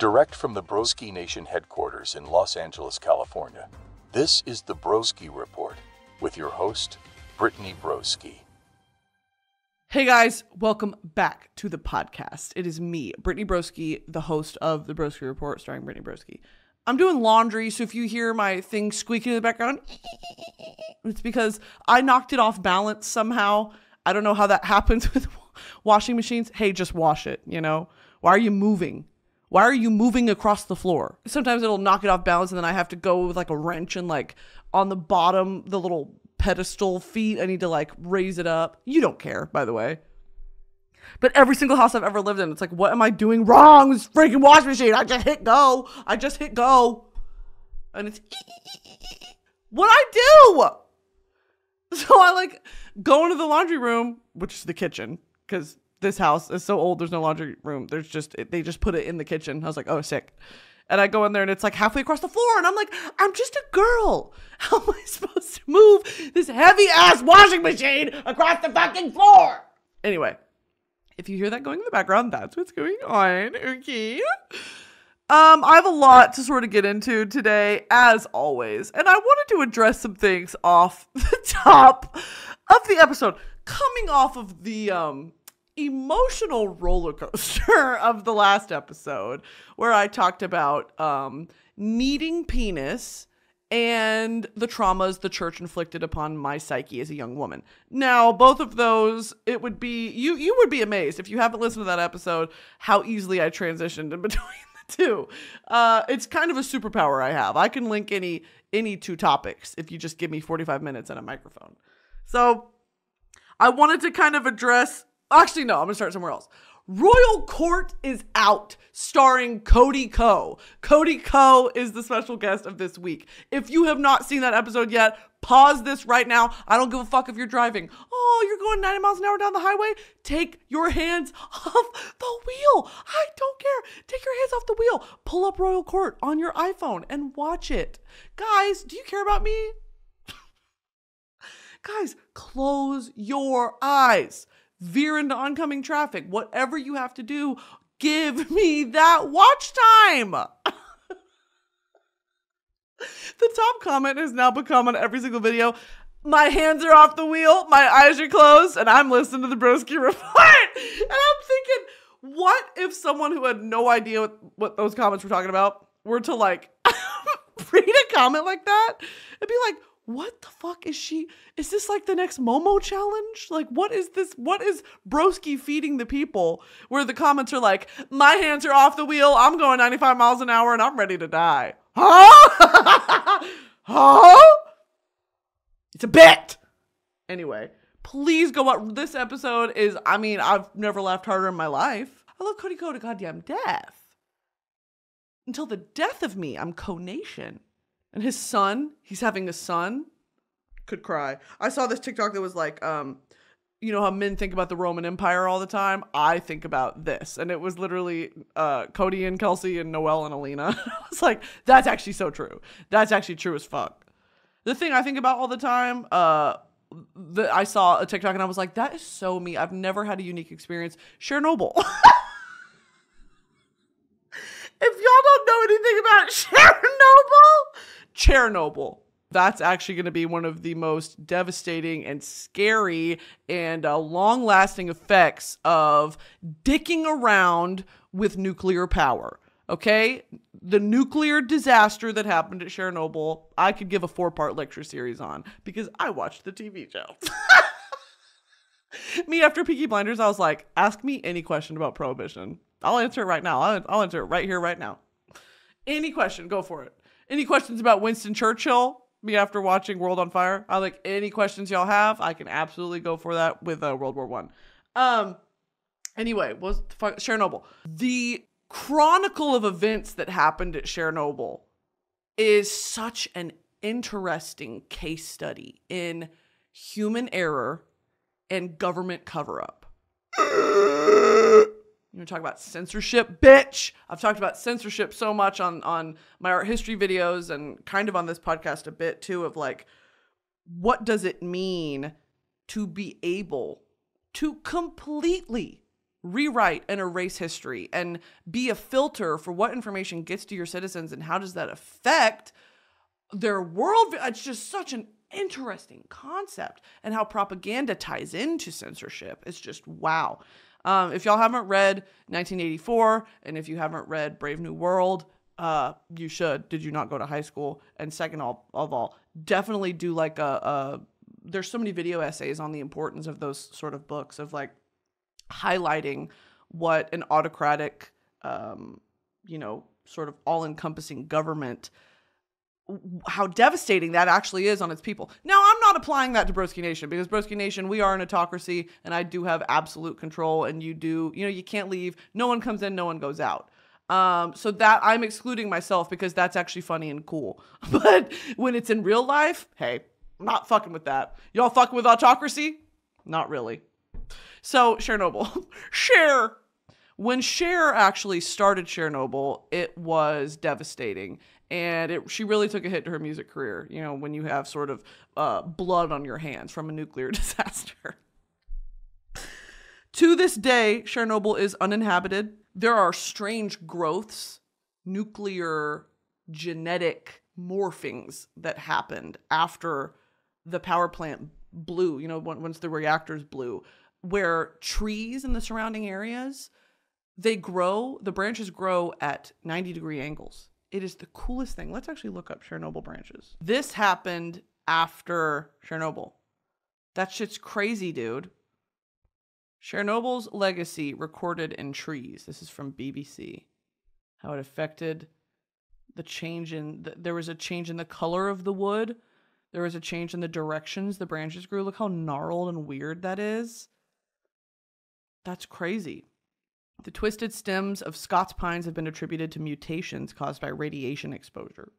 Direct from the Broski Nation headquarters in Los Angeles, California, this is the Broski Report with your host, Brittany Broski. Hey guys, welcome back to the podcast. It is me, Brittany Broski, the host of the Broski Report, starring Brittany Broski. I'm doing laundry, so if you hear my thing squeaking in the background, it's because I knocked it off balance somehow. I don't know how that happens with washing machines. Hey, just wash it, you know? Why are you moving? Why are you moving across the floor? Sometimes it'll knock it off balance and then I have to go with like a wrench and like on the bottom, the little pedestal feet, I need to like raise it up. You don't care, by the way. But every single house I've ever lived in, it's like, what am I doing wrong with this freaking washing machine? I just hit go. And it's what I do. So I like go into the laundry room, which is the kitchen, because this house is so old, there's no laundry room. They just put it in the kitchen. I was like, oh, sick. And I go in there and it's like halfway across the floor. And I'm like, I'm just a girl. How am I supposed to move this heavy ass washing machine across the fucking floor? Anyway, if you hear that going in the background, that's what's going on. Okay. I have a lot to sort of get into today, as always. And I wanted to address some things off the top of the episode. Coming off of the emotional roller coaster of the last episode where I talked about needing penis and the traumas the church inflicted upon my psyche as a young woman. Now, both of those, it would be, you would be amazed if you haven't listened to that episode, how easily I transitioned in between the two. It's kind of a superpower I have. I can link any two topics if you just give me 45 minutes and a microphone. So I wanted to kind of address. Actually, no, I'm going to start somewhere else. Royal Court is out, starring Cody Ko. Cody Ko is the special guest of this week. If you have not seen that episode yet, pause this right now. I don't give a fuck if you're driving. Oh, you're going 90 miles an hour down the highway? Take your hands off the wheel. I don't care. Take your hands off the wheel. Pull up Royal Court on your iPhone and watch it. Guys, do you care about me? Guys, close your eyes. Veer into oncoming traffic. Whatever you have to do, give me that watch time. The top comment has now become on every single video, my hands are off the wheel, my eyes are closed, and I'm listening to the Broski Report. And I'm thinking, what if someone who had no idea what those comments were talking about were to like read a comment like that and be like, what the fuck is she? Is this like the next Momo challenge? Like, what is this? What is Broski feeding the people? Where the comments are like, my hands are off the wheel. I'm going 95 miles an hour and I'm ready to die. Huh? Huh? It's a bit. Anyway, please go out. This episode is, I mean, I've never laughed harder in my life. I love Cody Ko to goddamn death. Until the death of me, I'm Co-Nation. And his son, he's having a son. Could cry. I saw this TikTok that was like, you know how men think about the Roman Empire all the time? I think about this. And it was literally Cody and Kelsey and Noelle and Alina. I was like, that's actually so true. That's actually true as fuck. The thing I think about all the time, I saw a TikTok and I was like, that is so me. I've never had a unique experience. Chernobyl. If y'all don't know anything about Chernobyl, that's actually going to be one of the most devastating and scary and long-lasting effects of dicking around with nuclear power. Okay? The nuclear disaster that happened at Chernobyl, I could give a 4-part lecture series on because I watched the TV show. Me, after Peaky Blinders, I was like, ask me any question about Prohibition. I'll answer it right now. I'll answer it right here, right now. Any question, go for it. Any questions about Winston Churchill? Me, after watching World on Fire, I like any questions y'all have. I can absolutely go for that with World War I. Anyway, Chernobyl. The chronicle of events that happened at Chernobyl is such an interesting case study in human error and government cover-up. You want to talk about censorship, bitch? I've talked about censorship so much on my art history videos and kind of on this podcast a bit too, of like, what does it mean to be able to completely rewrite and erase history and be a filter for what information gets to your citizens and how does that affect their world. It's just such an interesting concept, and how propaganda ties into censorship. It's just wow. If y'all haven't read 1984, and if you haven't read Brave New World, you should. Did you not go to high school? And second of all, definitely do like there's so many video essays on the importance of those sort of books, of like highlighting what an autocratic, sort of all-encompassing government, how devastating that actually is on its people. Now, I'm not applying that to Broski Nation, because Broski Nation, we are an autocracy, and I do have absolute control, and you can't leave. No one comes in, no one goes out. So that I'm excluding myself because that's actually funny and cool. But when it's in real life, hey, I'm not fucking with that. Y'all fucking with autocracy? Not really. So Chernobyl. Cher. When Cher actually started Chernobyl, it was devastating. And she really took a hit to her music career, when you have sort of blood on your hands from a nuclear disaster. To this day, Chernobyl is uninhabited. There are strange growths, nuclear genetic morphings that happened after the power plant blew, once the reactors blew, where trees in the surrounding areas, the branches grow at 90-degree angles. It is the coolest thing. Let's actually look up Chernobyl branches. This happened after Chernobyl. That shit's crazy, dude. Chernobyl's legacy recorded in trees. This is from BBC. How it affected the change there was a change in the color of the wood. There was a change in the directions the branches grew. Look how gnarled and weird that is. That's crazy. The twisted stems of Scots pines have been attributed to mutations caused by radiation exposure.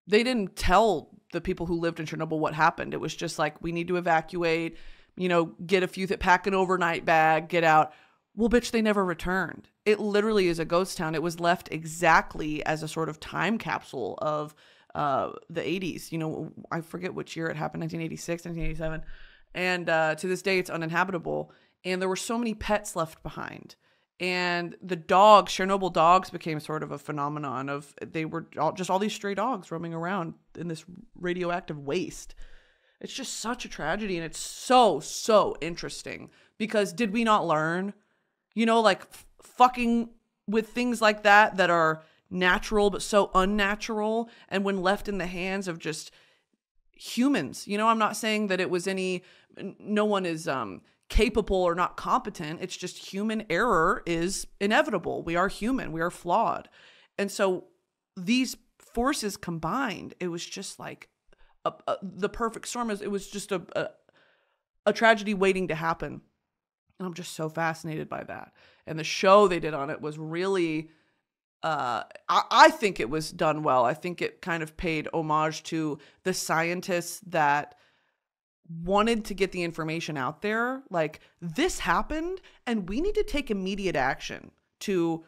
They didn't tell the people who lived in Chernobyl what happened. It was just like, we need to evacuate, get a few, pack an overnight bag, get out. Well, bitch, they never returned. It literally is a ghost town. It was left exactly as a sort of time capsule of the 80s. I forget which year it happened, 1986, 1987. And to this day, it's uninhabitable. And there were so many pets left behind. And the dogs, Chernobyl dogs, became sort of a phenomenon of, they were all these stray dogs roaming around in this radioactive waste. It's just such a tragedy. And it's so, so interesting. Because did we not learn, fucking with things like that are natural but so unnatural, and when left in the hands of just humans, I'm not saying that it was no one is capable or not competent. It's just human error is inevitable. We are human. We are flawed. And so these forces combined, it was just like the perfect storm. It was just a tragedy waiting to happen. And I'm just so fascinated by that. And the show they did on it was really, I think it was done well. I think it kind of paid homage to the scientists that wanted to get the information out there. Like, this happened and we need to take immediate action to,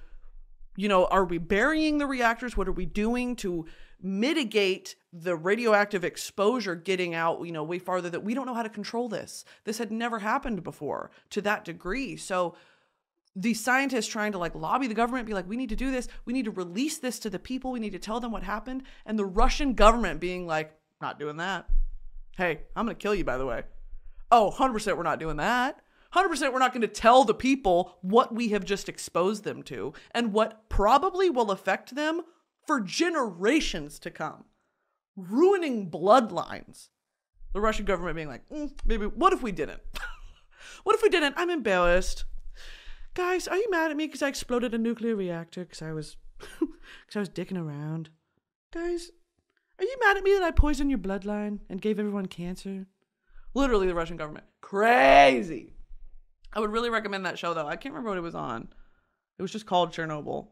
are we burying the reactors? What are we doing to mitigate the radioactive exposure getting out, way farther, that we don't know how to control this. This had never happened before to that degree. So these scientists trying to lobby the government, be like, we need to do this. We need to release this to the people. We need to tell them what happened. And the Russian government being like, not doing that. Hey, I'm going to kill you, by the way. Oh, 100% we're not doing that. 100% we're not going to tell the people what we have just exposed them to and what probably will affect them for generations to come. Ruining bloodlines. The Russian government being like, maybe, what if we didn't? What if we didn't? I'm embarrassed. Guys, are you mad at me because I exploded a nuclear reactor because I was dicking around? Guys, are you mad at me that I poisoned your bloodline and gave everyone cancer? Literally, the Russian government. Crazy. I would really recommend that show, though. I can't remember what it was on. It was just called Chernobyl.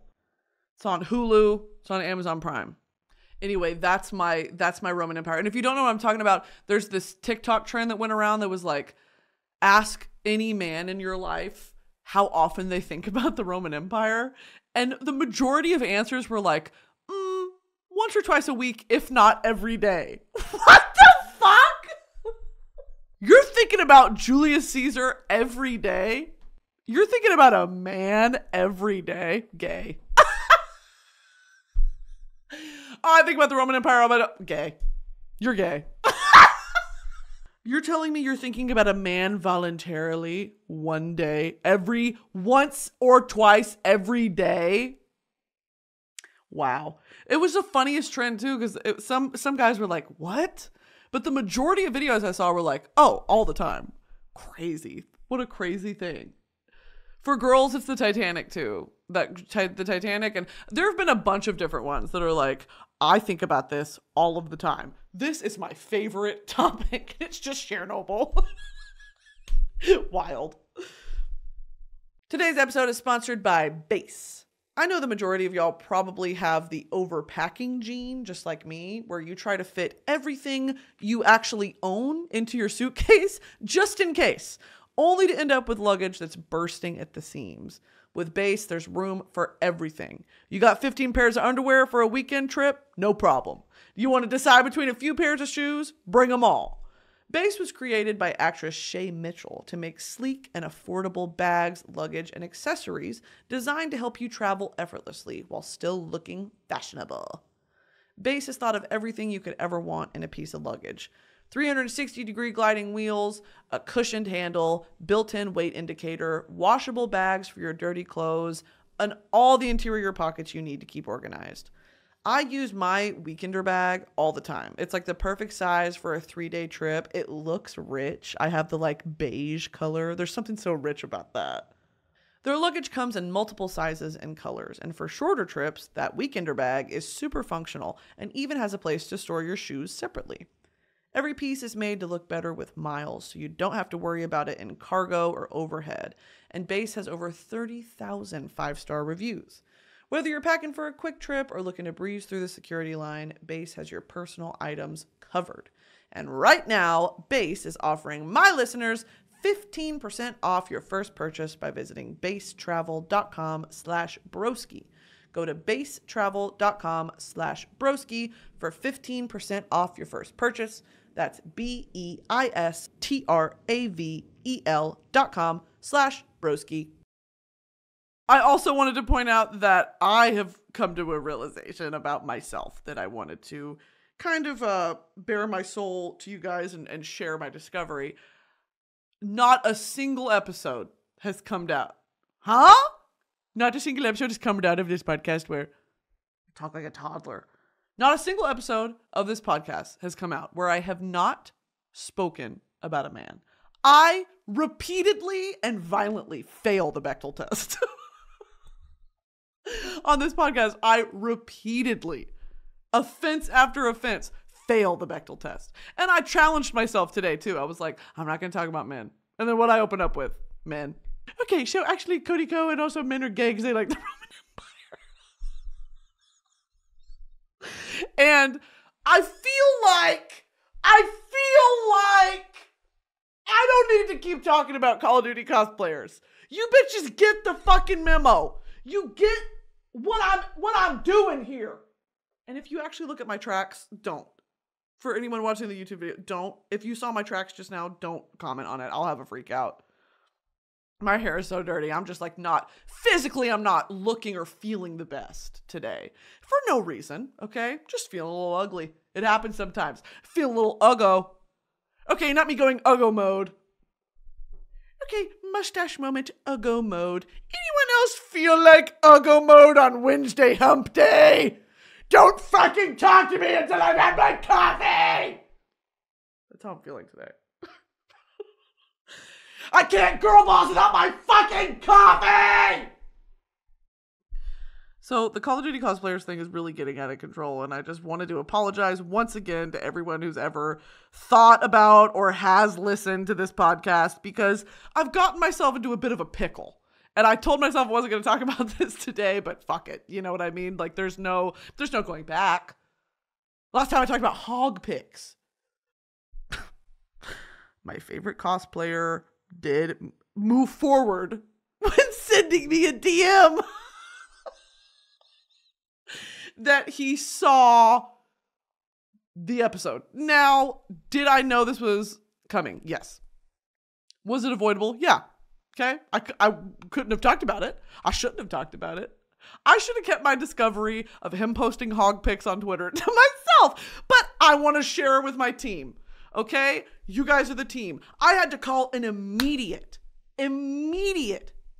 It's on Hulu. It's on Amazon Prime. Anyway, that's my Roman Empire. And if you don't know what I'm talking about, there's this TikTok trend that went around that was like, ask any man in your life how often they think about the Roman Empire. And the majority of answers were like, once or twice a week, if not every day. What the fuck? You're thinking about Julius Caesar every day? You're thinking about a man every day? Gay. I think about the Roman Empire. Gay. You're gay. You're telling me you're thinking about a man voluntarily one day, once or twice every day? Wow. It was the funniest trend too, because some guys were like, what? But the majority of videos I saw were like, oh, all the time. Crazy. What a crazy thing. For girls, it's the Titanic too. The Titanic, and there have been a bunch of different ones that are like, I think about this all of the time. This is my favorite topic. It's just Chernobyl. Wild. Today's episode is sponsored by Base. I know the majority of y'all probably have the overpacking gene, just like me, where you try to fit everything you actually own into your suitcase, just in case, only to end up with luggage that's bursting at the seams. With Base, there's room for everything. You got 15 pairs of underwear for a weekend trip? No problem. You want to decide between a few pairs of shoes? Bring them all. Base was created by actress Shay Mitchell to make sleek and affordable bags, luggage, and accessories designed to help you travel effortlessly while still looking fashionable. Base has thought of everything you could ever want in a piece of luggage. 360-degree gliding wheels, a cushioned handle, built-in weight indicator, washable bags for your dirty clothes, and all the interior pockets you need to keep organized. I use my weekender bag all the time. It's like the perfect size for a 3-day trip. It looks rich. I have the like beige color. There's something so rich about that. Their luggage comes in multiple sizes and colors, and for shorter trips, that weekender bag is super functional and even has a place to store your shoes separately. Every piece is made to look better with miles, so you don't have to worry about it in cargo or overhead. And Base has over 30,000 5-star reviews. Whether you're packing for a quick trip or looking to breeze through the security line, Base has your personal items covered. And right now, Base is offering my listeners 15% off your first purchase by visiting basetravel.com/broski. Go to basetravel.com/broski for 15% off your first purchase. That's BEISTRAVEL.com/broski. I also wanted to point out that I have come to a realization about myself that I wanted to kind of bare my soul to you guys and share my discovery. Not a single episode has come out. Huh? Not a single episode has come out of this podcast where I talk like a toddler. Not a single episode of this podcast has come out where I have not spoken about a man. I repeatedly and violently fail the Bechdel test. On this podcast, I repeatedly, offense after offense, fail the Bechdel test. And I challenged myself today, too. I was like, I'm not going to talk about men. And then what I open up with? Men. Okay, so actually, Cody Co and also men are gay because they like the Roman Empire. And I feel like I don't need to keep talking about Call of Duty cosplayers. You bitches get the fucking memo. You get what I'm doing here. And if you actually look at my tracks, don't. For anyone watching the YouTube video, don't. If you saw my tracks just now, don't comment on it. I'll have a freak out. My hair is so dirty. I'm just like I'm not looking or feeling the best today. For no reason, okay? Just feeling a little ugly. It happens sometimes. Feel a little uggo. Okay, not me going uggo mode. Okay, mustache moment, uggo mode. Anyone else feel like uggo mode on Wednesday hump day? Don't fucking talk to me until I've had my coffee! That's how I'm feeling today. I can't girl boss without my fucking coffee! So the Call of Duty cosplayers thing is really getting out of control, and I just wanted to apologize once again to everyone who's ever thought about or has listened to this podcast, because I've gotten myself into a bit of a pickle. And I told myself I wasn't going to talk about this today, but fuck it. You know what I mean? Like, there's no going back. Last time I talked about hog pics. My favorite cosplayer did move forward when sending me a DM that he saw the episode. Now, did I know this was coming? Yes. Was it avoidable? Yeah. Okay? I couldn't have talked about it. I shouldn't have talked about it. I should have kept my discovery of him posting hog pics on Twitter to myself, but I want to share it with my team. Okay? You guys are the team. I had to call an immediate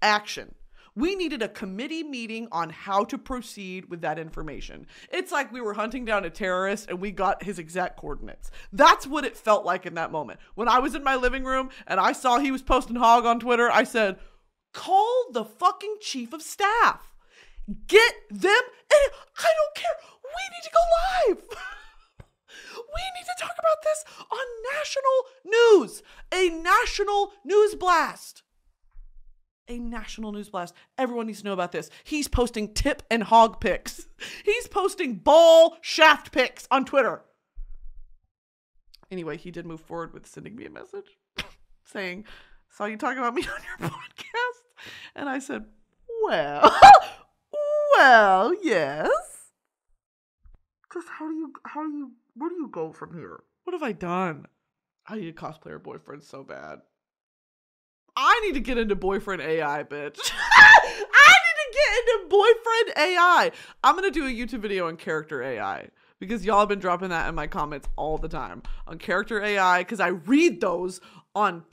action. We needed a committee meeting on how to proceed with that information. It's like we were hunting down a terrorist and we got his exact coordinates. That's what it felt like in that moment. When I was in my living room and I saw he was posting hog on Twitter, I said, call the fucking chief of staff. Get them, and I don't care. We need to go live. We need to talk about this on national news. A national news blast. A national news blast. Everyone needs to know about this. He's posting tip and hog pics. He's posting ball shaft pics on Twitter. Anyway, he did move forward with sending me a message saying, saw you talking about me on your podcast. And I said, well, yes. Just where do you go from here? What have I done? I need a cosplayer boyfriend so bad. I need to get into boyfriend AI, bitch. I need to get into boyfriend AI. I'm going to do a YouTube video on character AI because y'all have been dropping that in my comments all the time on character AI because I read those on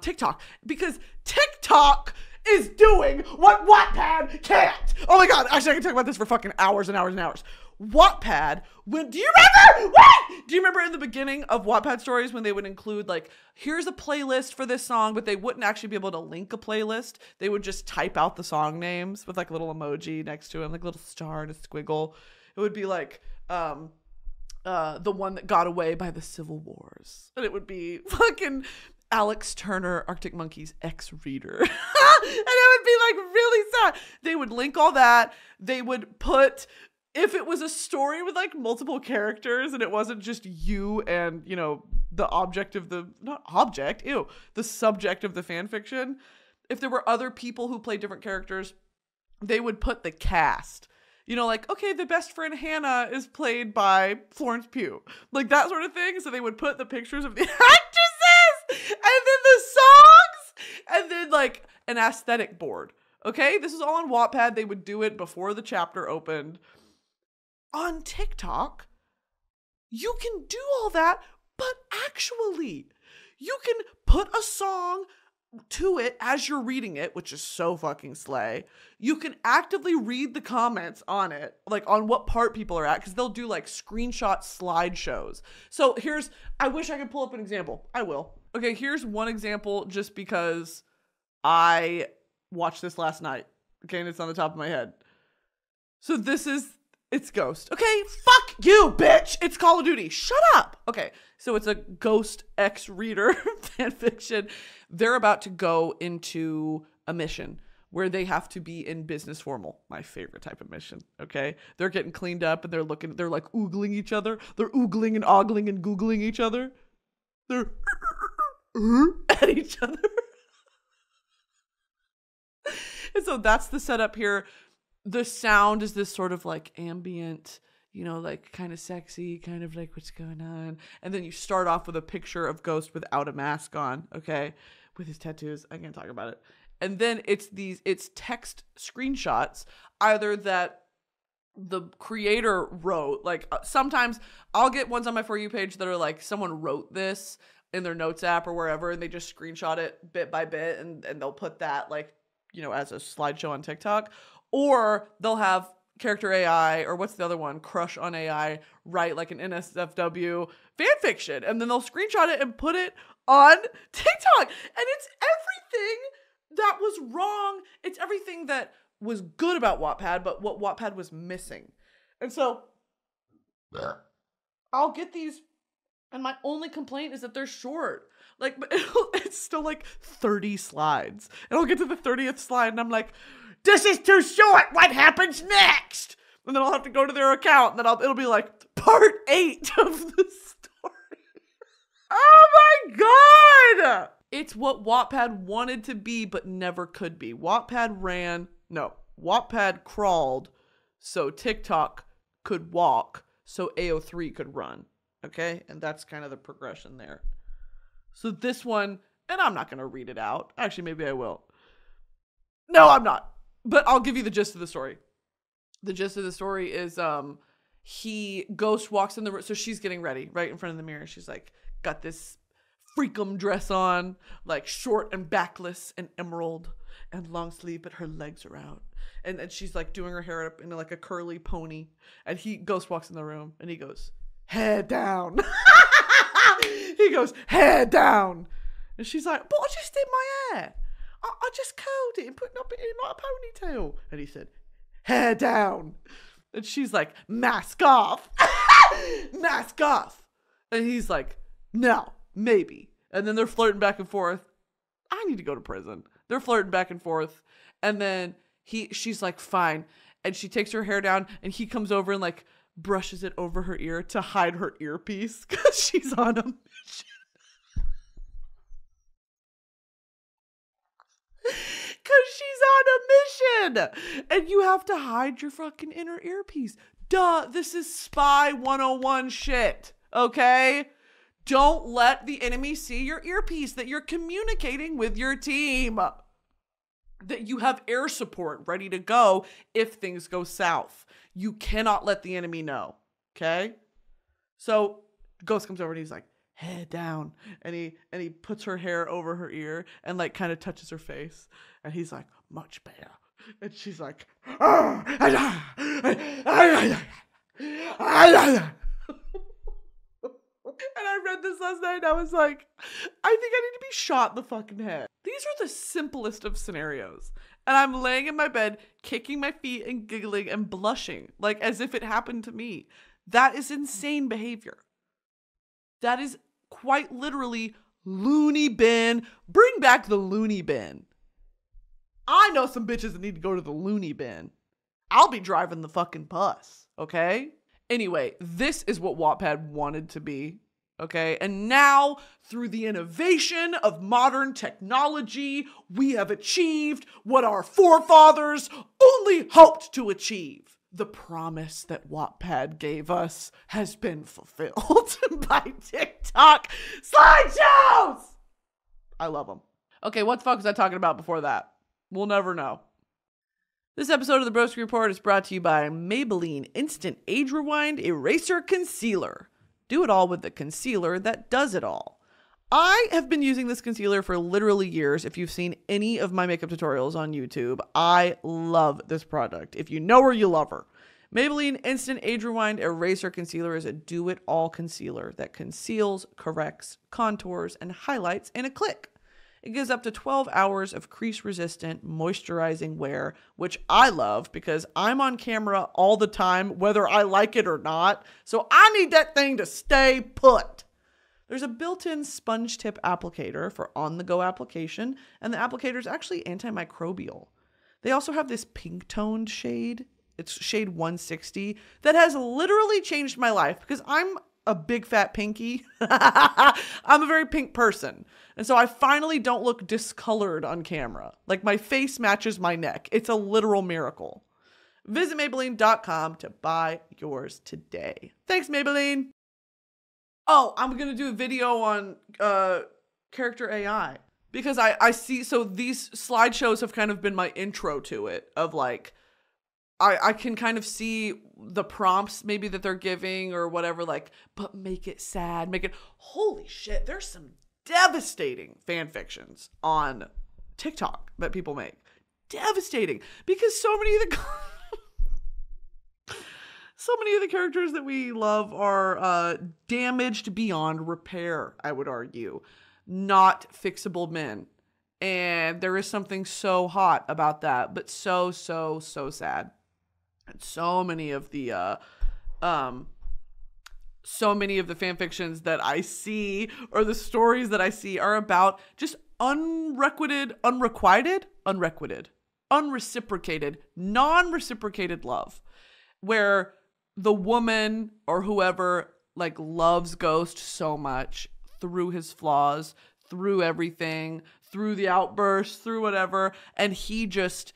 TikTok because TikTok is doing what Wattpad can't. Oh my God. Actually, I can talk about this for fucking hours and hours and hours. Wattpad, do you remember? What? Do you remember in the beginning of Wattpad stories when they would include like, here's a playlist for this song, but they wouldn't actually be able to link a playlist. They would just type out the song names with like a little emoji next to them, like a little star and a squiggle. It would be like, the one that got away by the Civil Wars. And it would be fucking Alex Turner, Arctic Monkeys ex-reader. And it would be like really sad. They would link all that. They would put, if it was a story with like multiple characters and it wasn't just you and, you know, the object of the, the subject of the fan fiction. If there were other people who played different characters, they would put the cast. You know, like, okay, the best friend Hannah is played by Florence Pugh. Like that sort of thing. So they would put the pictures of the actresses and then the songs and then like an aesthetic board. Okay, this is all on Wattpad. They would do it before the chapter opened. On TikTok, you can do all that, but actually, you can put a song to it as you're reading it, which is so fucking slay. You can actively read the comments on it, like on what part people are at, because they'll do like screenshot slideshows. So I wish I could pull up an example. I will. Okay, here's one example just because I watched this last night. Okay, and it's on the top of my head. So it's Ghost. Okay, fuck you, bitch. It's Call of Duty. Shut up. Okay, so it's a Ghost ex-reader fanfiction. They're about to go into a mission where they have to be in business formal. My favorite type of mission, okay? They're getting cleaned up and they're like oogling each other. They're oogling and ogling and googling each other. They're at each other. And so that's the setup here. The sound is this sort of like ambient, you know, like kind of sexy, kind of like what's going on. And then you start off with a picture of Ghost without a mask on, okay, with his tattoos. I can't talk about it. And then it's text screenshots, either that the creator wrote, like sometimes I'll get ones on my For You page that are like someone wrote this in their notes app or wherever, and they just screenshot it bit by bit and they'll put that like, you know, as a slideshow on TikTok. Or they'll have character AI, or what's the other one? Crush on AI, write like an NSFW fan fiction. And then they'll screenshot it and put it on TikTok. And it's everything that was wrong. It's everything that was good about Wattpad, but what Wattpad was missing. And so I'll get these, and my only complaint is that they're short. Like, it's still like 30 slides. And I'll get to the 30th slide and I'm like, this is too short. What happens next? And then I'll have to go to their account and then it'll be like part 8 of the story. Oh my God. It's what Wattpad wanted to be, but never could be. Wattpad crawled so TikTok could walk, so AO3 could run. Okay. And that's kind of the progression there. So this one, and I'm not going to read it out. Actually, maybe I will. No, I'm not. But I'll give you the gist of the story. The gist of the story is Ghost walks in the room. So she's getting ready right in front of the mirror. She's like, got this freakum dress on, like short and backless and emerald and long sleeve, but her legs are out. And she's like doing her hair up in like a curly pony. And Ghost walks in the room and he goes, head down. He goes, head down. And she's like, but I just did my hair. I just curled it and put it in like a ponytail. And he said, hair down. And she's like, mask off. Mask off. And he's like, no, maybe. And then they're flirting back and forth. I need to go to prison. They're flirting back and forth. And then she's like, fine. And she takes her hair down and he comes over and like brushes it over her ear to hide her earpiece because she's on a mission. Because she's on a mission. And you have to hide your fucking inner earpiece. Duh, this is Spy 101 shit. Okay? Don't let the enemy see your earpiece, that you're communicating with your team. That you have air support ready to go if things go south. You cannot let the enemy know. Okay? So Ghost comes over and he's like, head down. And he puts her hair over her ear and like kind of touches her face. And he's like, much better. And she's like, oh, and I read this last night and I was like, I think I need to be shot in the fucking head. These are the simplest of scenarios. And I'm laying in my bed, kicking my feet and giggling and blushing, like as if it happened to me. That is insane behavior. That is quite literally loony bin. Bring back the loony bin. I know some bitches that need to go to the loony bin. I'll be driving the fucking bus, okay? Anyway, this is what Wattpad wanted to be, okay? And now, through the innovation of modern technology, we have achieved what our forefathers only hoped to achieve. The promise that Wattpad gave us has been fulfilled by TikTok slideshows! I love them. Okay, what the fuck was I talking about before that? We'll never know. This episode of the Broski Report is brought to you by Maybelline Instant Age Rewind Eraser Concealer. Do it all with the concealer that does it all. I have been using this concealer for literally years. If you've seen any of my makeup tutorials on YouTube, I love this product. If you know her, you love her. Maybelline Instant Age Rewind Eraser Concealer is a do-it-all concealer that conceals, corrects, contours, and highlights in a click. It gives up to 12 hours of crease-resistant, moisturizing wear, which I love because I'm on camera all the time, whether I like it or not. So I need that thing to stay put. There's a built-in sponge tip applicator for on-the-go application, and the applicator is actually antimicrobial. They also have this pink-toned shade. It's shade 160 that has literally changed my life because I'm a big fat pinky. I'm a very pink person. And so I finally don't look discolored on camera. Like my face matches my neck. It's a literal miracle. Visit Maybelline.com to buy yours today. Thanks, Maybelline. Oh, I'm going to do a video on character AI because I see, so these slideshows have kind of been my intro to it of like, I can kind of see the prompts maybe that they're giving or whatever, like, but make it sad, make it, holy shit, there's some devastating fan fictions on TikTok that people make. Devastating. Because so many of the characters that we love are damaged beyond repair, I would argue. Not fixable men. And there is something so hot about that, but so sad. And so many of the fan fictions that I see or the stories that I see are about just unreciprocated, non-reciprocated love, where the woman or whoever like loves Ghost so much through his flaws, through everything, through the outbursts, through whatever, and he just,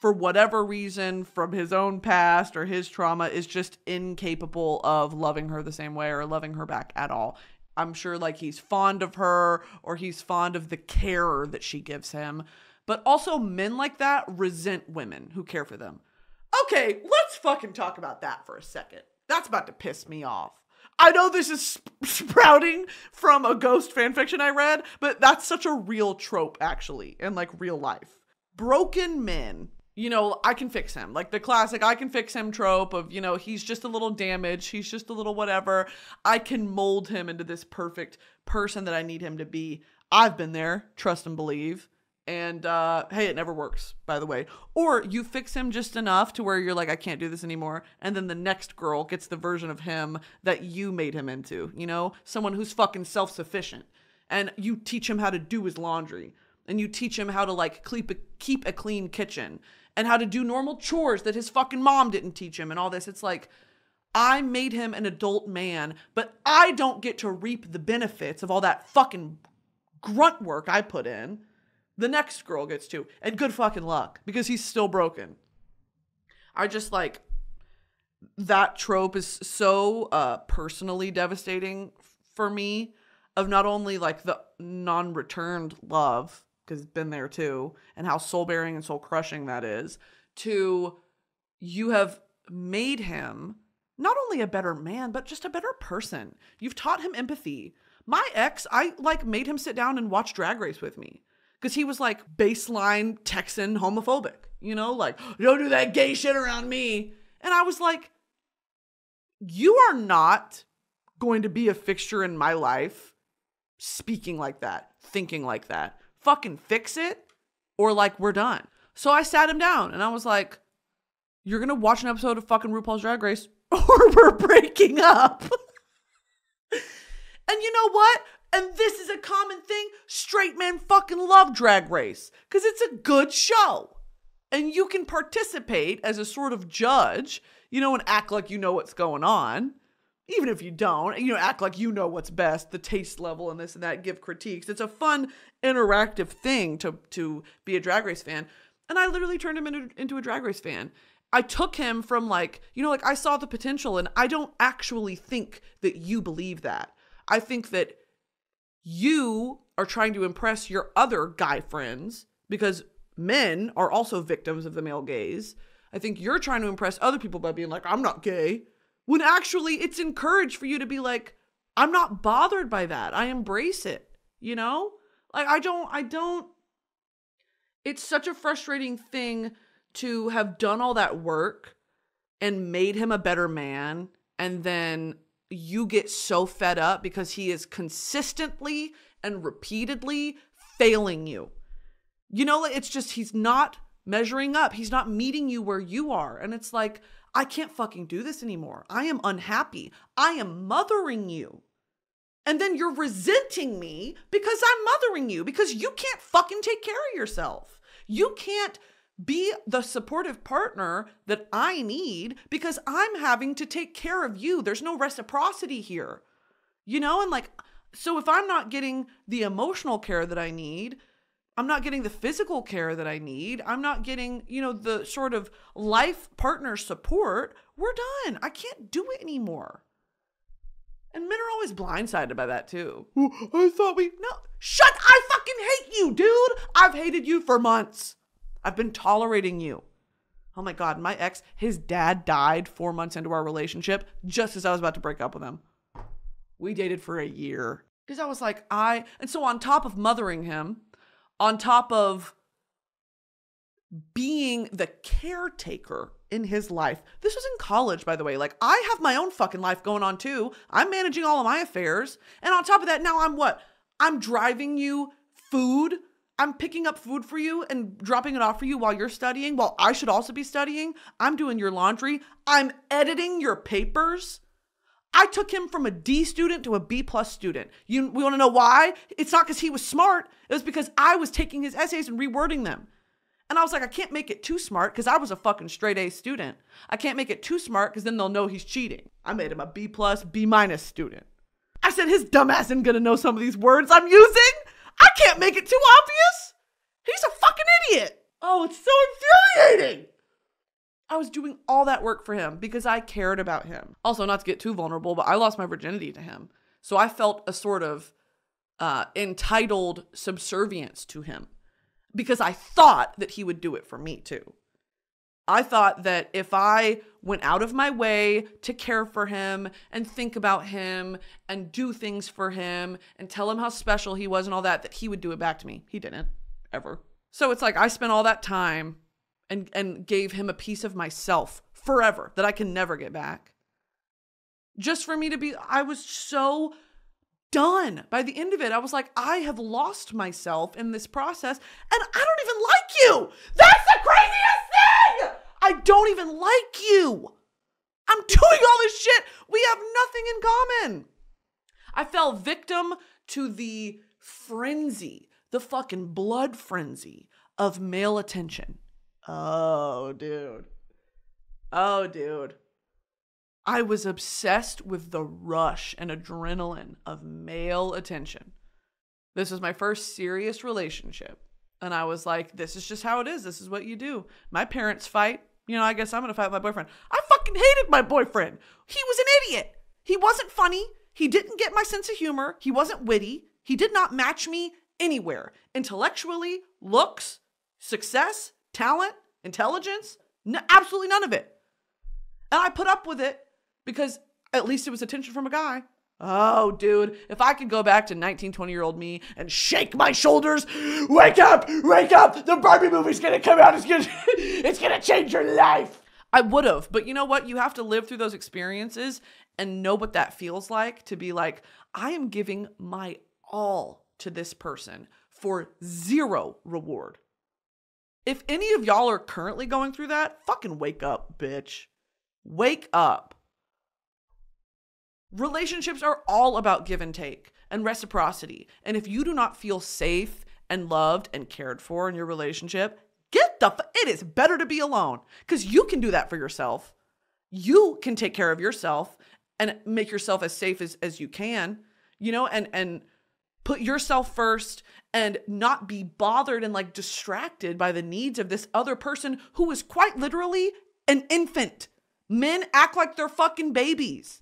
for whatever reason, from his own past or his trauma, is just incapable of loving her the same way or loving her back at all. I'm sure like he's fond of her or he's fond of the care that she gives him. But also men like that resent women who care for them. Okay, let's fucking talk about that for a second. That's about to piss me off. I know this is sprouting from a ghost fanfiction I read, but that's such a real trope actually in like real life. Broken men, you know, I can fix him. Like the classic I can fix him trope of, you know, he's just a little damaged. He's just a little whatever. I can mold him into this perfect person that I need him to be. I've been there, trust and believe. And hey, it never works, by the way. Or you fix him just enough to where you're like, I can't do this anymore. And then the next girl gets the version of him that you made him into, you know? Someone who's fucking self-sufficient. And you teach him how to do his laundry. And you teach him how to like keep a clean kitchen. And how to do normal chores that his fucking mom didn't teach him and all this. It's like, I made him an adult man, but I don't get to reap the benefits of all that fucking grunt work I put in. The next girl gets to. And good fucking luck. Because he's still broken. I just like... That trope is so personally devastating for me. Of not only like the non-returned love. Because it's been there too. And how soul-bearing and soul-crushing that is. To you have made him not only a better man, but just a better person. You've taught him empathy. My ex, I like made him sit down and watch Drag Race with me. Because he was like baseline Texan homophobic, you know, like, don't do that gay shit around me. And I was like, you are not going to be a fixture in my life speaking like that, thinking like that. Fucking fix it or like we're done. So I sat him down and I was like, you're going to watch an episode of fucking RuPaul's Drag Race or we're breaking up. And you know what? And this is a common thing. Straight men fucking love Drag Race because it's a good show. And you can participate as a sort of judge, you know, and act like you know what's going on. Even if you don't, you know, act like you know what's best, the taste level and this and that, give critiques. It's a fun, interactive thing to be a Drag Race fan. And I literally turned him into a Drag Race fan. I took him from like, you know, like I saw the potential and I don't actually think that you believe that. I think that you are trying to impress your other guy friends because men are also victims of the male gaze. I think you're trying to impress other people by being like, I'm not gay. When actually it's encouraged for you to be like, I'm not bothered by that. I embrace it. You know? Like I don't, it's such a frustrating thing to have done all that work and made him a better man. And then you get so fed up because he is consistently and repeatedly failing you. You know, it's just, he's not measuring up. He's not meeting you where you are. And it's like, I can't fucking do this anymore. I am unhappy. I am mothering you. And then you're resenting me because I'm mothering you because you can't fucking take care of yourself. You can't be the supportive partner that I need because I'm having to take care of you. There's no reciprocity here, you know? And like, so if I'm not getting the emotional care that I need, I'm not getting the physical care that I need, I'm not getting, you know, the sort of life partner support, we're done. I can't do it anymore. And men are always blindsided by that too. I thought no, I fucking hate you, dude. I've hated you for months. I've been tolerating you. Oh my God, my ex, his dad died 4 months into our relationship just as I was about to break up with him. We dated for a year. Because I was like, and so on top of mothering him, on top of being the caretaker in his life. This was in college, by the way. Like, I have my own fucking life going on too. I'm managing all of my affairs. And on top of that, now I'm driving you food. I'm picking up food for you and dropping it off for you while you're studying, while I should also be studying. I'm doing your laundry. I'm editing your papers. I took him from a D student to a B plus student. We want to know why? It's not because he was smart. It was because I was taking his essays and rewording them. And I was like, I can't make it too smart because I was a fucking straight A student. I can't make it too smart because then they'll know he's cheating. I made him a B plus, B minus student. I said his dumbass isn't going to know some of these words I'm using. I can't make it too obvious. He's a fucking idiot. Oh, it's so infuriating. I was doing all that work for him because I cared about him. Also, not to get too vulnerable, but I lost my virginity to him. So I felt a sort of entitled subservience to him because I thought that he would do it for me too. I thought that if I went out of my way to care for him and think about him and do things for him and tell him how special he was and all that, that he would do it back to me. He didn't, ever. So it's like I spent all that time and gave him a piece of myself forever that I can never get back. Just for me to be, I was so done. By the end of it, I was like, I have lost myself in this process and I don't even like you. That's the craziest thing. I don't even like you. I'm doing all this shit. We have nothing in common. I fell victim to the frenzy, the fucking blood frenzy of male attention. Oh, dude. I was obsessed with the rush and adrenaline of male attention. This was my first serious relationship. And I was like, this is just how it is. This is what you do. My parents fight. You know, I guess I'm going to fight with my boyfriend. I fucking hated my boyfriend. He was an idiot. He wasn't funny. He didn't get my sense of humor. He wasn't witty. He did not match me anywhere. Intellectually, looks, success, talent, intelligence, absolutely none of it. And I put up with it because at least it was attention from a guy. Oh, dude, if I could go back to 19, 20-year-old me and shake my shoulders, wake up, the Barbie movie's gonna come out, it's gonna change your life. I would have, but you know what? You have to live through those experiences and know what that feels like to be like, I am giving my all to this person for zero reward. If any of y'all are currently going through that, fucking wake up, bitch. Wake up. Relationships are all about give and take and reciprocity. And if you do not feel safe and loved and cared for in your relationship, it is better to be alone because you can do that for yourself. You can take care of yourself and make yourself as safe as you can, you know, and put yourself first and not be bothered and like distracted by the needs of this other person who is quite literally an infant. Men act like they're fucking babies.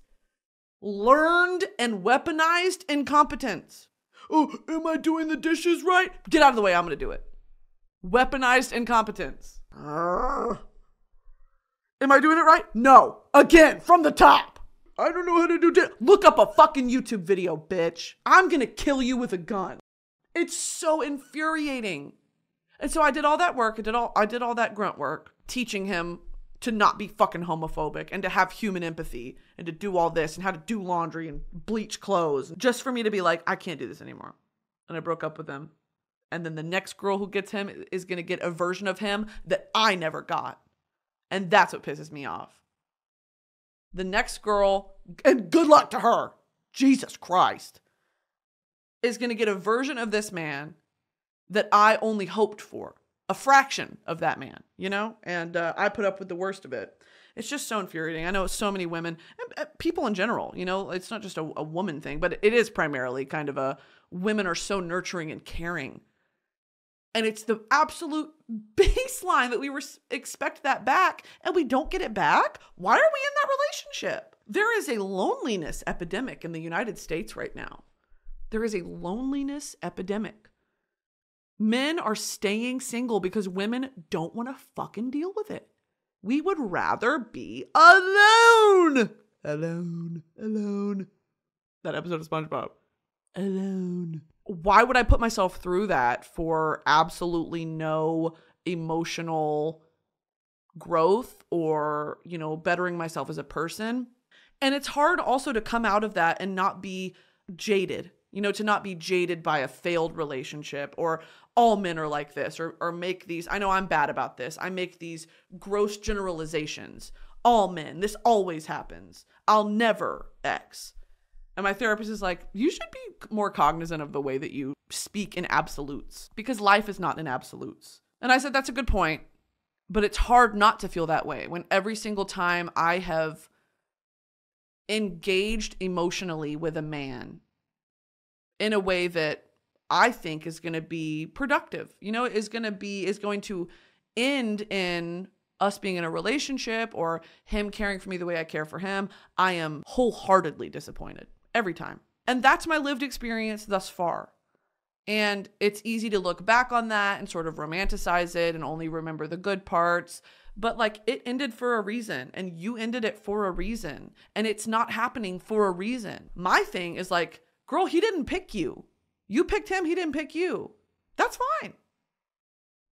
Learned and weaponized incompetence. Oh, am I doing the dishes right? Get out of the way, I'm going to do it. Weaponized incompetence. Am I doing it right? No. Again, from the top. I don't know how to do this. Look up a fucking YouTube video, bitch. I'm going to kill you with a gun. It's so infuriating. And so I did all that work. I did all that grunt work, teaching him to not be fucking homophobic and to have human empathy and to do all this and how to do laundry and bleach clothes just for me to be like, I can't do this anymore. And I broke up with him. And then the next girl who gets him is going to get a version of him that I never got. And that's what pisses me off. The next girl, and good luck to her, Jesus Christ, is going to get a version of this man that I only hoped for. A fraction of that man, you know? And I put up with the worst of it. It's just so infuriating. I know so many women, and people in general, you know, it's not just a woman thing, but it is primarily kind of a women are so nurturing and caring. And it's the absolute baseline that we expect that back, and we don't get it back. Why are we in that relationship? There is a loneliness epidemic in the United States right now. There is a loneliness epidemic. Men are staying single because women don't want to fucking deal with it. We would rather be alone. Alone. That episode of SpongeBob. Alone. Why would I put myself through that for absolutely no emotional growth or, you know, bettering myself as a person? And it's hard also to come out of that and not be jaded, you know, to not be jaded by a failed relationship or all men are like this or make these, I know I'm bad about this. I make these gross generalizations. All men, this always happens. I'll never X. And my therapist is like, you should be more cognizant of the way that you speak in absolutes because life is not in absolutes. And I said, that's a good point, but it's hard not to feel that way when every single time I have engaged emotionally with a man in a way that I think is going to be productive, you know, is going to end in us being in a relationship or him caring for me the way I care for him, I am wholeheartedly disappointed every time. And that's my lived experience thus far. And it's easy to look back on that and sort of romanticize it and only remember the good parts. But like, it ended for a reason, and you ended it for a reason, and it's not happening for a reason. My thing is like, girl, he didn't pick you. You picked him. He didn't pick you. That's fine.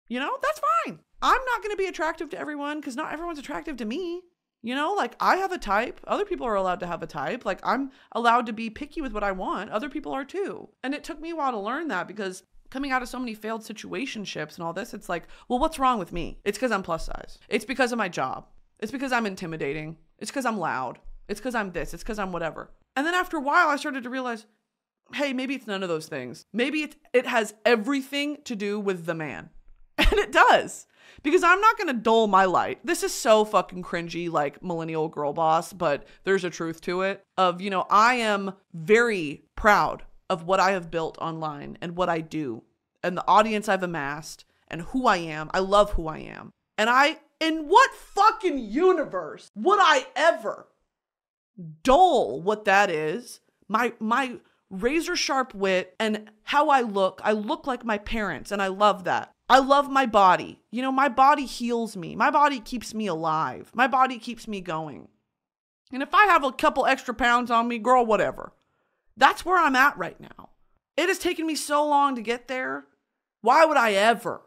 You know, that's fine. I'm not going to be attractive to everyone because not everyone's attractive to me. You know, like, I have a type. Other people are allowed to have a type. Like, I'm allowed to be picky with what I want. Other people are too. And it took me a while to learn that, because coming out of so many failed situationships and all this, it's like, well, what's wrong with me? It's because I'm plus size. It's because of my job. It's because I'm intimidating. It's because I'm loud. It's because I'm this. It's because I'm whatever. And then after a while, I started to realize, hey, maybe it's none of those things. Maybe it has everything to do with the man. And it does. Because I'm not going to dull my light. This is so fucking cringy, like millennial girl boss, but there's a truth to it of, you know, I am very proud of what I have built online and what I do and the audience I've amassed and who I am. I love who I am. And in what fucking universe would I ever dull what that is? My razor sharp wit and how I look like my parents, and I love that. I love my body. You know, my body heals me. My body keeps me alive. My body keeps me going. And if I have a couple extra pounds on me, girl, whatever. That's where I'm at right now. It has taken me so long to get there. Why would I ever,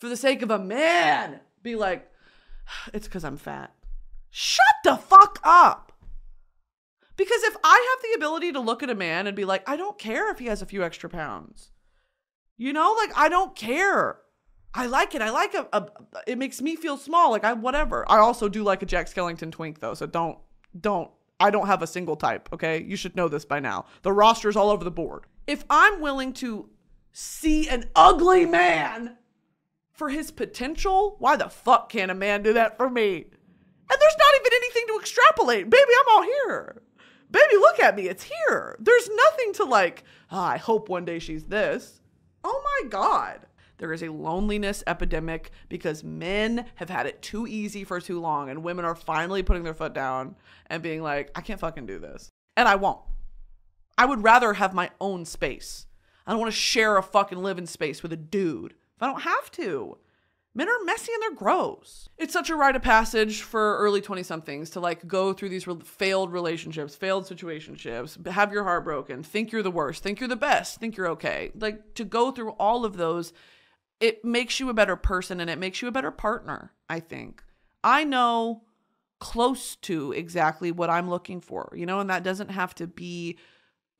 for the sake of a man, be like, it's because I'm fat? Shut the fuck up. Because if I have the ability to look at a man and be like, I don't care if he has a few extra pounds. You know, like, I don't care. I like it. I like it makes me feel small. Like, whatever. I also do like a Jack Skellington twink though. So I don't have a single type. Okay. You should know this by now. The roster's all over the board. If I'm willing to see an ugly man for his potential, why the fuck can't a man do that for me? And there's not even anything to extrapolate. Baby, I'm all here. Baby, look at me. It's here. There's nothing to like, I hope one day she's this. Oh my God. There is a loneliness epidemic because men have had it too easy for too long, and women are finally putting their foot down and being like, I can't fucking do this. And I won't. I would rather have my own space. I don't want to share a fucking living space with a dude if I don't have to. Men are messy and they're gross. It's such a rite of passage for early 20-somethings to like go through these failed relationships, failed situationships, have your heart broken, think you're the worst, think you're the best, think you're okay. Like, to go through all of those, it makes you a better person and it makes you a better partner, I think. I know close to exactly what I'm looking for, you know, and that doesn't have to be,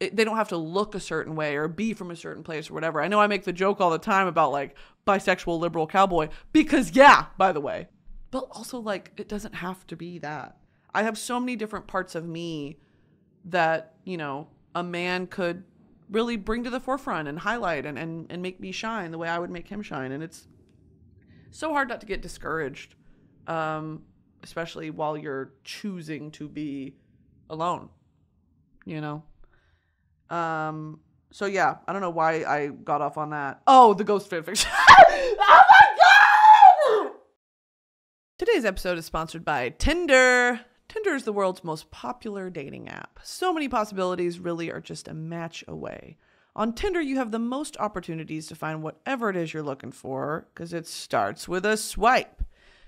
they don't have to look a certain way or be from a certain place or whatever. I know I make the joke all the time about like bisexual liberal cowboy because yeah, by the way, but also like, it doesn't have to be that. I have so many different parts of me that, you know, a man could really bring to the forefront and highlight and make me shine the way I would make him shine. And it's so hard not to get discouraged, especially while you're choosing to be alone, you know? So yeah, I don't know why I got off on that. Oh, the ghost fanfiction. Oh my God! Today's episode is sponsored by Tinder. Tinder is the world's most popular dating app. So many possibilities really are just a match away. On Tinder, you have the most opportunities to find whatever it is you're looking for, because it starts with a swipe.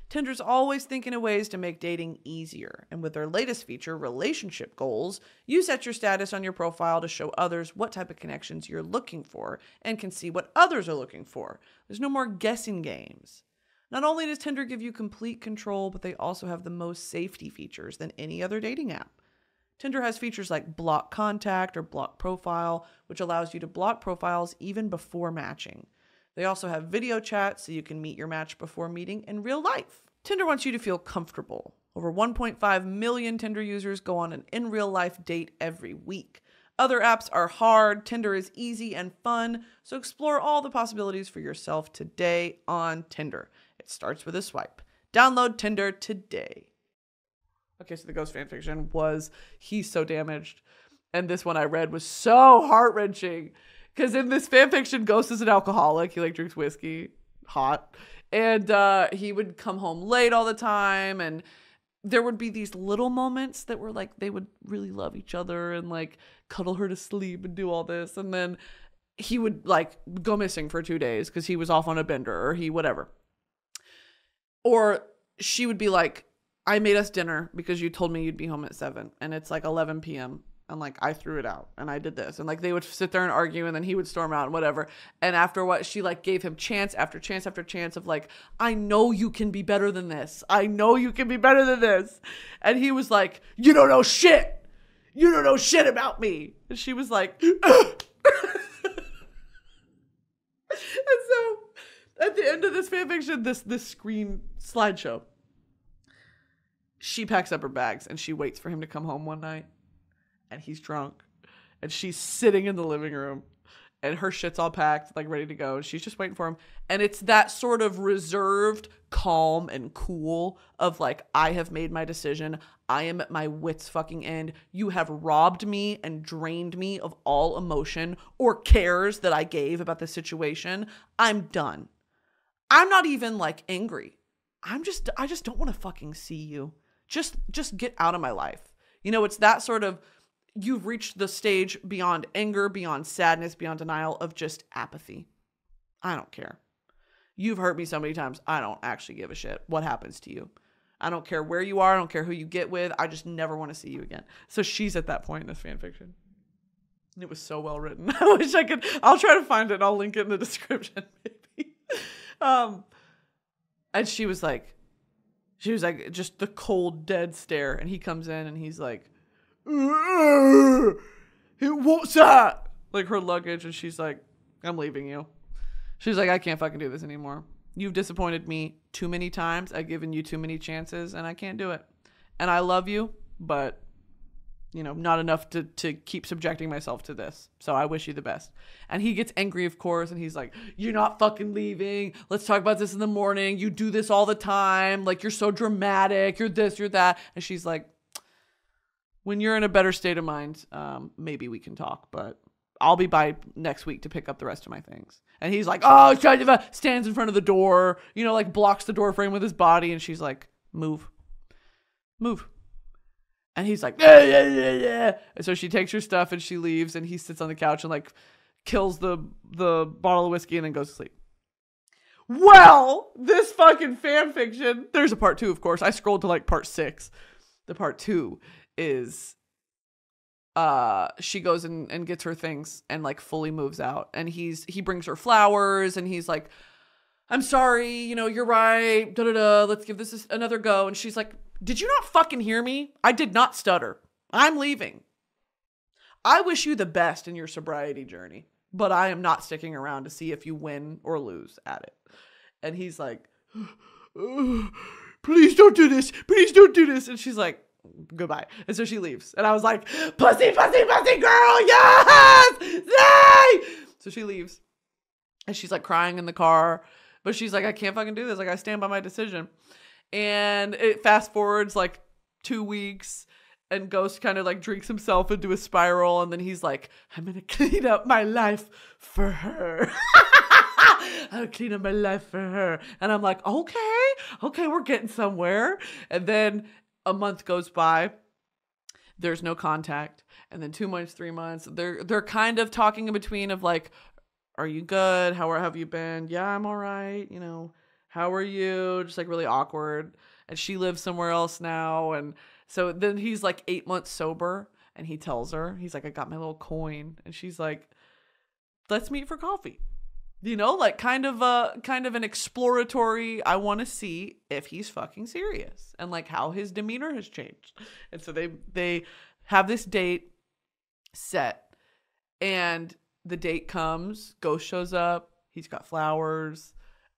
Tinder's always thinking of ways to make dating easier. And with their latest feature, Relationship Goals, you set your status on your profile to show others what type of connections you're looking for and can see what others are looking for. There's no more guessing games. Not only does Tinder give you complete control, but they also have the most safety features than any other dating app. Tinder has features like block contact or block profile, which allows you to block profiles even before matching. They also have video chat so you can meet your match before meeting in real life. Tinder wants you to feel comfortable. Over 1.5 million Tinder users go on an in-real-life date every week. Other apps are hard. Tinder is easy and fun. So explore all the possibilities for yourself today on Tinder. It starts with a swipe. Download Tinder today. Okay, so the ghost fanfiction was He's So Damaged. And this one I read was so heart-wrenching. Because in this fanfiction, Ghost is an alcoholic. He like drinks whiskey. Hot. And he would come home late all the time. And there would be these little moments that were like, they would really love each other and like cuddle her to sleep and do all this. And then he would like go missing for 2 days because he was off on a bender or he whatever. Or she would be like, I made us dinner because you told me you'd be home at 7 and it's like 11 p.m. And like, I threw it out and I did this. And like, they would sit there and argue and then he would storm out and whatever. And after what, she like gave him chance after chance after chance of like, I know you can be better than this. I know you can be better than this. And he was like, you don't know shit. You don't know shit about me. And she was like, ugh. And so at the end of this fanfiction, this screen slideshow, she packs up her bags and she waits for him to come home one night and he's drunk and she's sitting in the living room and her shit's all packed, like ready to go. And she's just waiting for him. And it's that sort of reserved, calm and cool of like, I have made my decision. I am at my wit's fucking end. You have robbed me and drained me of all emotion or cares that I gave about the situation. I'm done. I'm not even like angry. I just don't want to fucking see you. Just get out of my life. You know, it's that sort of, you've reached the stage beyond anger, beyond sadness, beyond denial of just apathy. I don't care. You've hurt me so many times. I don't actually give a shit what happens to you. I don't care where you are. I don't care who you get with. I just never want to see you again. So she's at that point in this fan fiction. It was so well written. I wish I could. I'll try to find it and I'll link it in the description maybe. And she was like just the cold dead stare. And he comes in and he's like, what's that? Like her luggage. And she's like, I'm leaving you. She's like, I can't fucking do this anymore. You've disappointed me too many times. I've given you too many chances and I can't do it. And I love you, but you know, not enough to keep subjecting myself to this. So I wish you the best. And he gets angry, of course. And he's like, you're not fucking leaving. Let's talk about this in the morning. You do this all the time. Like, you're so dramatic. You're this, you're that. And she's like, when you're in a better state of mind, maybe we can talk, but I'll be by next week to pick up the rest of my things. And he's like, oh, stands in front of the door, you know, like blocks the door frame with his body. And she's like, move. And he's like, yeah. And so she takes her stuff and she leaves and he sits on the couch and like kills the bottle of whiskey and then goes to sleep. Well, this fucking fan fiction, there's a part 2, of course. I scrolled to like part 6. The part 2 is she goes and gets her things and like fully moves out. And he brings her flowers and he's like, I'm sorry, you know, you're right. Let's give this another go. And she's like, did you not fucking hear me? I did not stutter. I'm leaving. I wish you the best in your sobriety journey, but I am not sticking around to see if you win or lose at it. And he's like, please don't do this. Please don't do this. And she's like, goodbye. And so she leaves. And I was like, pussy girl. Yes. Yay. So she leaves and she's like crying in the car, but she's like, I can't fucking do this. Like, I stand by my decision. And it fast forwards like 2 weeks and Ghost kind of like drinks himself into a spiral. And then he's like, I'm going to clean up my life for her. I'll clean up my life for her. And I'm like, okay, we're getting somewhere. And then a month goes by. There's no contact. And then 2 months, 3 months, they're kind of talking in between of like, are you good? How have you been? Yeah, I'm all right. You know, how are you? Just like really awkward. And she lives somewhere else now. And so then he's like 8 months sober and he tells her, he's like, I got my little coin. And she's like, let's meet for coffee. You know, like kind of an exploratory, I want to see if he's fucking serious and like how his demeanor has changed. And so they have this date set and the date comes, Ghost shows up, he's got flowers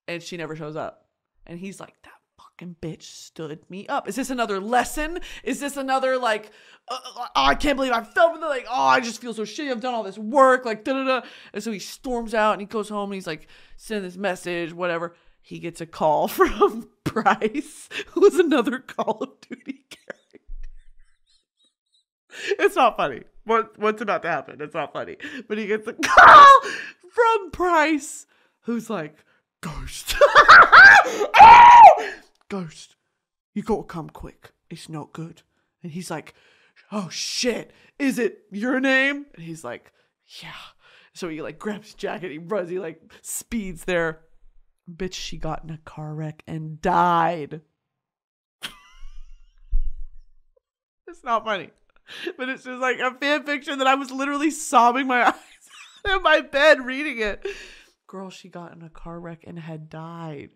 and she never shows up. And he's like, that fucking bitch stood me up. Is this another lesson? Is this another like, I can't believe I fell for the like, oh, I just feel so shitty. I've done all this work, like da-da-da. And so he storms out and he goes home and he's like, send this message, whatever. He gets a call from Bryce, who was another Call of Duty character. It's not funny. What's about to happen? It's not funny. But he gets a call from Bryce, who's like, Ghost. Oh! Ghost, you gotta come quick. it's not good. And he's like, oh shit, is it your name? And he's like, yeah. So he like grabs his jacket, he runs, he like speeds there. Bitch, she got in a car wreck and died. It's not funny, but it's just like a fan fiction that I was literally sobbing my eyes out in my bed reading it. Girl, she got in a car wreck and had died.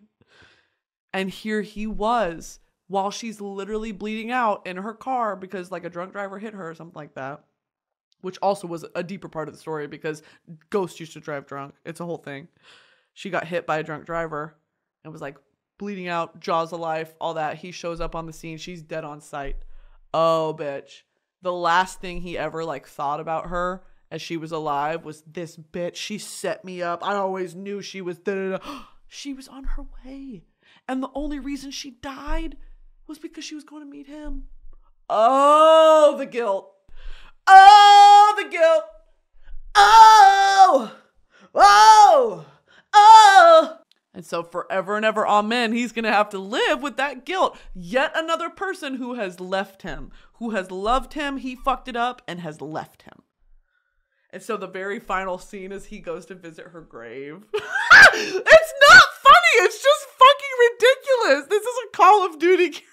And here he was while she's literally bleeding out in her car because like a drunk driver hit her or something like that, which also was a deeper part of the story because ghosts used to drive drunk. It's a whole thing. She got hit by a drunk driver and was like bleeding out, jaws of life, all that. He shows up on the scene. She's dead on sight. Oh, bitch. The last thing he ever like thought about her as she was alive was this bitch. She set me up. I always knew she was da-da-da. She was on her way. And the only reason she died was because she was going to meet him. Oh, the guilt. Oh, the guilt. Oh, oh, oh. And so forever and ever, amen, he's going to have to live with that guilt. Yet another person who has left him, who has loved him, he fucked it up and has left him. And so the very final scene is he goes to visit her grave. It's not funny. It's just fucking ridiculous. This is a Call of Duty character.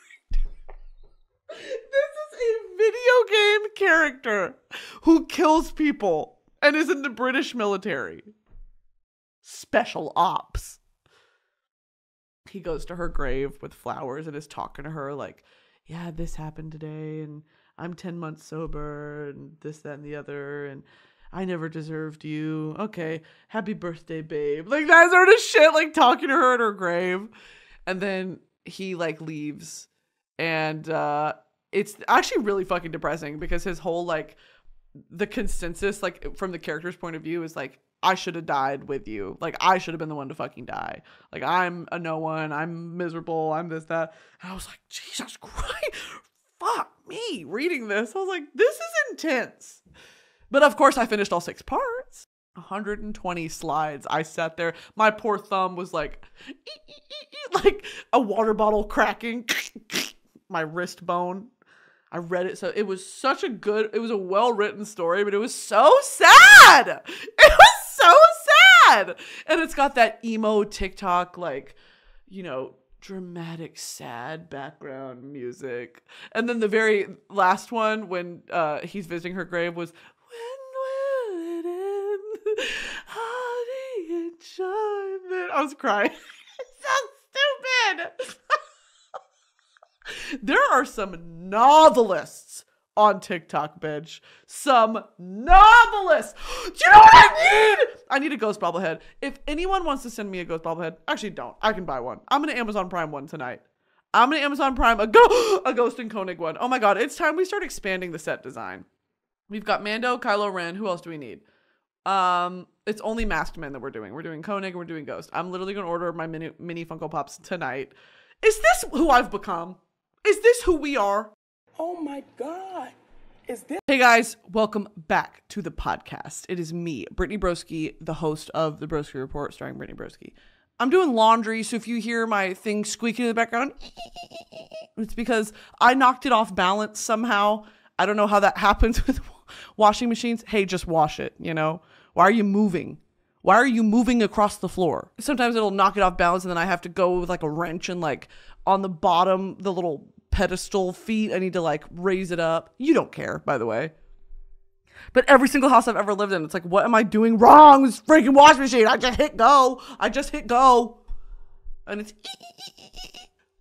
This is a video game character who kills people and is in the British military. Special ops. He goes to her grave with flowers and is talking to her like, yeah, this happened today and I'm 10 months sober and this, that, and the other. And I never deserved you. Okay. Happy birthday, babe. Like that sort of shit, like talking to her at her grave. And then he like leaves. And it's actually really fucking depressing because his whole like the consensus, like from the character's point of view is like, I should have died with you. Like I should have been the one to fucking die. Like I'm a no one. I'm miserable. I'm this, that. And I was like, Jesus Christ. Fuck me reading this. I was like, this is intense. But of course I finished all 6 parts. 120 slides. I sat there. My poor thumb was like a water bottle cracking. My wrist bone. I read it. So it was such a good, it was a well-written story, but it was so sad. It was so sad. And it's got that emo TikTok, like, you know, dramatic, sad background music. And then the very last one when he's visiting her grave was, when will it end? Honey, enjoyment. I was crying. It's so stupid. There are some novelists on TikTok, bitch. Some novelists. Do you know what I need? I need a ghost bobblehead. If anyone wants to send me a ghost bobblehead, actually don't. I can buy one. I'm going to Amazon Prime one tonight. I'm going to Amazon Prime a Ghost and Koenig one. Oh my God. It's time we start expanding the set design. We've got Mando, Kylo Ren. Who else do we need? It's only Masked Men that we're doing. We're doing Koenig and we're doing Ghost. I'm literally going to order my mini Funko Pops tonight. Is this who I've become? Is this who we are? Oh my God. Is this? Hey guys, welcome back to the podcast. It is me, Brittany Broski, the host of the Broski Report, starring Brittany Broski. I'm doing laundry, so if you hear my thing squeaking in the background, it's because I knocked it off balance somehow. I don't know how that happens with washing machines. Hey, just wash it, you know? Why are you moving? Why are you moving across the floor? Sometimes it'll knock it off balance and then I have to go with like a wrench and like on the bottom, the little pedestal feet, I need to like raise it up. You don't care, by the way. But every single house I've ever lived in, it's like, what am I doing wrong with this freaking washing machine? I just hit go. And it's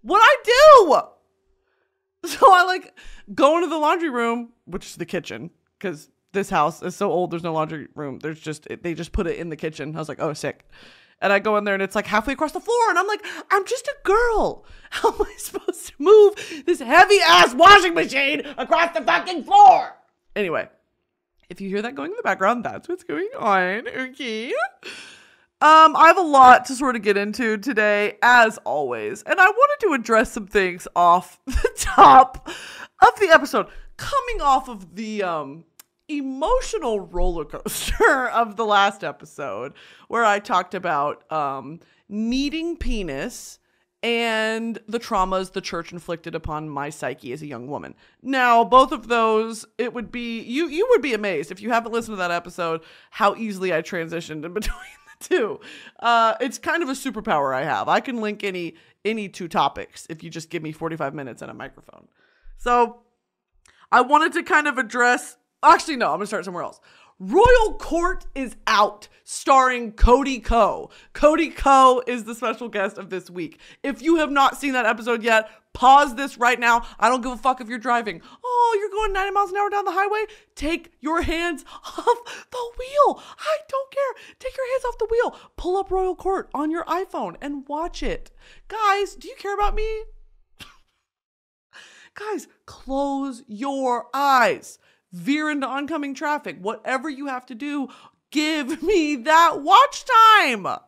what I do. So I like go into the laundry room, which is the kitchen, because this house is so old, there's no laundry room. There's just, they just put it in the kitchen. I was like, oh, sick. And I go in there and it's like halfway across the floor. And I'm like, I'm just a girl. How am I supposed to move this heavy ass washing machine across the fucking floor? Anyway, if you hear that going in the background, that's what's going on. Okay. I have a lot to sort of get into today, as always. And I wanted to address some things off the top of the episode. Coming off of the emotional roller coaster of the last episode where I talked about needing penis and the traumas the church inflicted upon my psyche as a young woman. Now, both of those, it would be, you would be amazed if you haven't listened to that episode, how easily I transitioned in between the two. It's kind of a superpower I have. I can link any two topics if you just give me 45 minutes and a microphone. So I wanted to kind of address, actually, no, I'm gonna start somewhere else. Royal Court is out, starring Cody Ko. Cody Ko is the special guest of this week. If you have not seen that episode yet, pause this right now. I don't give a fuck if you're driving. Oh, you're going 90 miles an hour down the highway? Take your hands off the wheel. I don't care. Take your hands off the wheel. Pull up Royal Court on your iPhone and watch it. Guys, do you care about me? Guys, close your eyes. Veer into oncoming traffic. Whatever you have to do, give me that watch time. The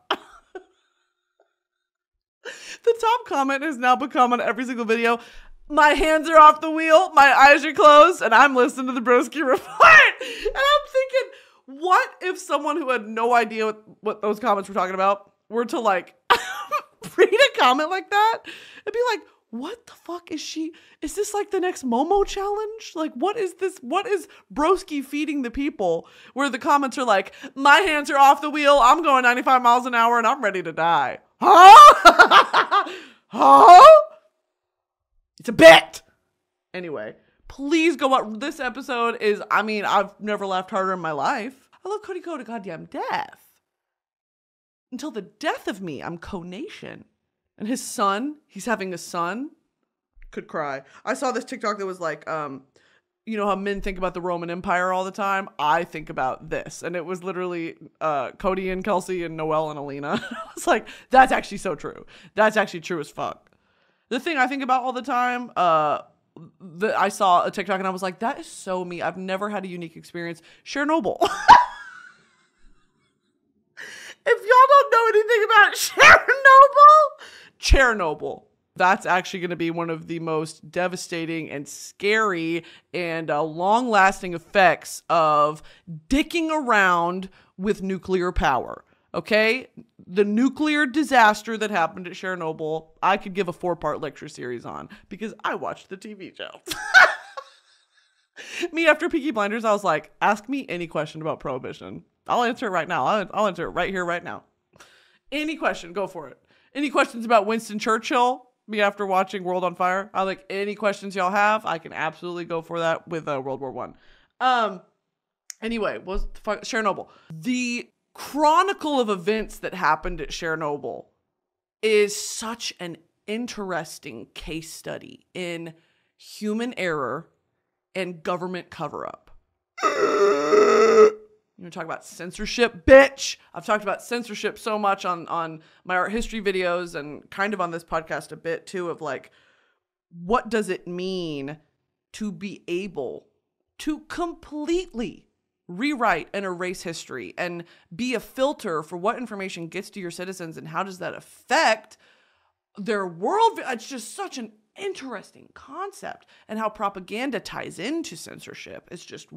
top comment has now become on every single video, my hands are off the wheel, my eyes are closed, and I'm listening to the Broski Report. And I'm thinking, what if someone who had no idea what those comments were talking about were to like read a comment like that and be like, what the fuck is she? Is this like the next Momo challenge? Like, what is this? What is Broski feeding the people? Where the comments are like, my hands are off the wheel. I'm going 95 miles an hour and I'm ready to die. Huh? Huh? It's a bit. Anyway, please go out. This episode is, I mean, I've never laughed harder in my life. I love Cody Ko to goddamn death. Until the death of me, I'm Co-Nation. And his son, he's having a son. Could cry. I saw this TikTok that was like, you know how men think about the Roman Empire all the time? I think about this. And it was literally Cody and Kelsey and Noelle and Alina. I was like, that's actually so true. That's actually true as fuck. The thing I think about all the time, I saw a TikTok and I was like, that is so me. I've never had a unique experience. Chernobyl. If y'all don't know anything about Chernobyl, that's actually going to be one of the most devastating and scary and long-lasting effects of dicking around with nuclear power. Okay? The nuclear disaster that happened at Chernobyl, I could give a 4-part lecture series on because I watched the TV show. Me, after Peaky Blinders, I was like, ask me any question about Prohibition. I'll answer it right now. I'll answer it right here, right now. Any question, go for it. Any questions about Winston Churchill? Me, after watching World on Fire, I like any questions y'all have. I can absolutely go for that with World War I. Anyway, Chernobyl. The chronicle of events that happened at Chernobyl is such an interesting case study in human error and government cover-up. You want to talk about censorship, bitch? I've talked about censorship so much on my art history videos and kind of on this podcast a bit too, of like, what does it mean to be able to completely rewrite and erase history and be a filter for what information gets to your citizens and how does that affect their world? It's just such an interesting concept, and how propaganda ties into censorship. It's just